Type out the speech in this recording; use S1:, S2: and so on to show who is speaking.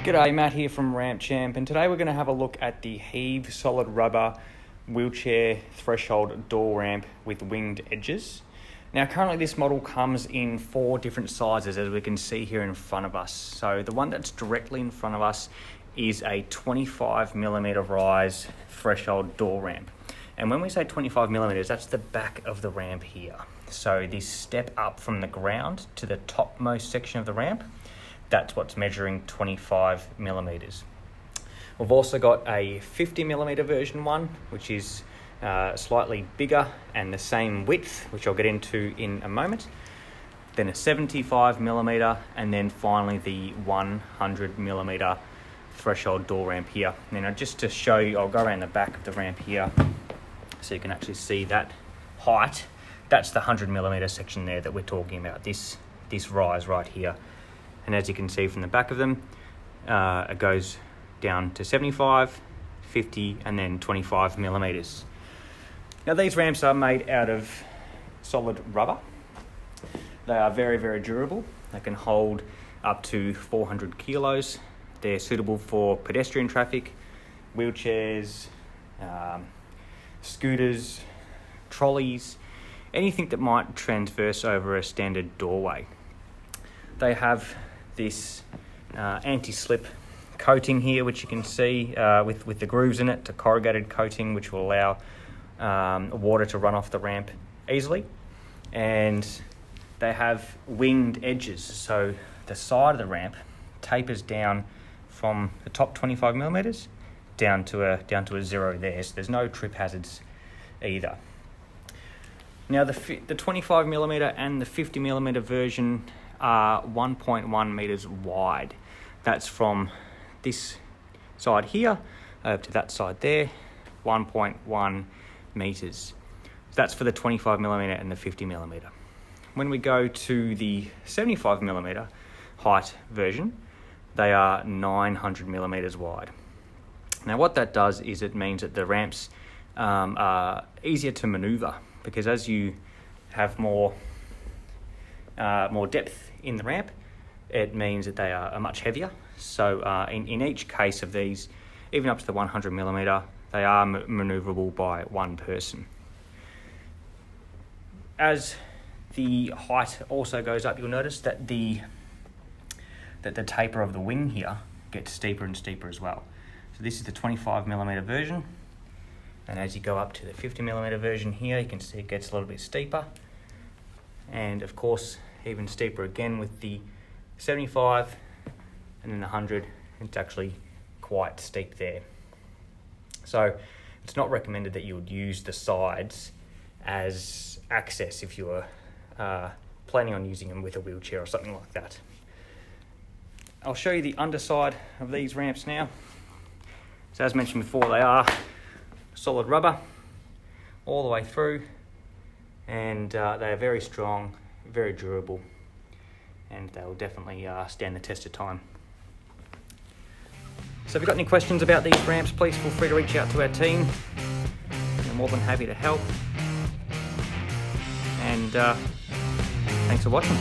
S1: G'day, Matt here from Ramp Champ, and today we're going to have a look at the Heeve solid rubber wheelchair threshold door ramp with winged edges. Now currently this model comes in 4 different sizes, as we can see here in front of us. So the one that's directly in front of us is a 25mm rise threshold door ramp. And when we say 25mm, that's the back of the ramp here. So this step up from the ground to the topmost section of the ramp, that's what's measuring 25mm. We've also got a 50mm version one, which is slightly bigger and the same width, which I'll get into in a moment. Then a 75mm, and then finally the 100mm threshold door ramp here. Now just to show you, I'll go around the back of the ramp here so you can actually see that height. That's the 100mm section there that we're talking about, this rise right here. And as you can see from the back of them, it goes down to 75, 50, and then 25mm. Now these ramps are made out of solid rubber. They are very, very durable. They can hold up to 400 kilos. They're suitable for pedestrian traffic, wheelchairs, scooters, trolleys, anything that might transverse over a standard doorway. They have this anti-slip coating here, which you can see with the grooves in it, to corrugated coating, which will allow water to run off the ramp easily. And they have winged edges, so the side of the ramp tapers down from the top 25mm down to a 0 there, so there's no trip hazards either. Now the 25mm and the 50mm version are 1.1 meters wide. That's from this side here over to that side there, 1.1 meters. So that's for the 25mm and the 50mm. When we go to the 75mm height version, they are 900mm wide. Now what that does is it means that the ramps are easier to maneuver, because as you have more depth in the ramp, it means that they are much heavier. So in each case of these, even up to the 100mm, they are manoeuvrable by one person. As the height also goes up, you'll notice that the taper of the wing here gets steeper and steeper as well. So this is the 25mm version, and as you go up to the 50mm version here, you can see it gets a little bit steeper, and of course even steeper again with the 75 and then the 100. It's actually quite steep there. So it's not recommended that you would use the sides as access if you were planning on using them with a wheelchair or something like that. I'll show you the underside of these ramps now. So as mentioned before, they are solid rubber all the way through, and they are very strong, very durable, and they will definitely stand the test of time. So if you've got any questions about these ramps, please feel free to reach out to our team. We're more than happy to help. And thanks for watching.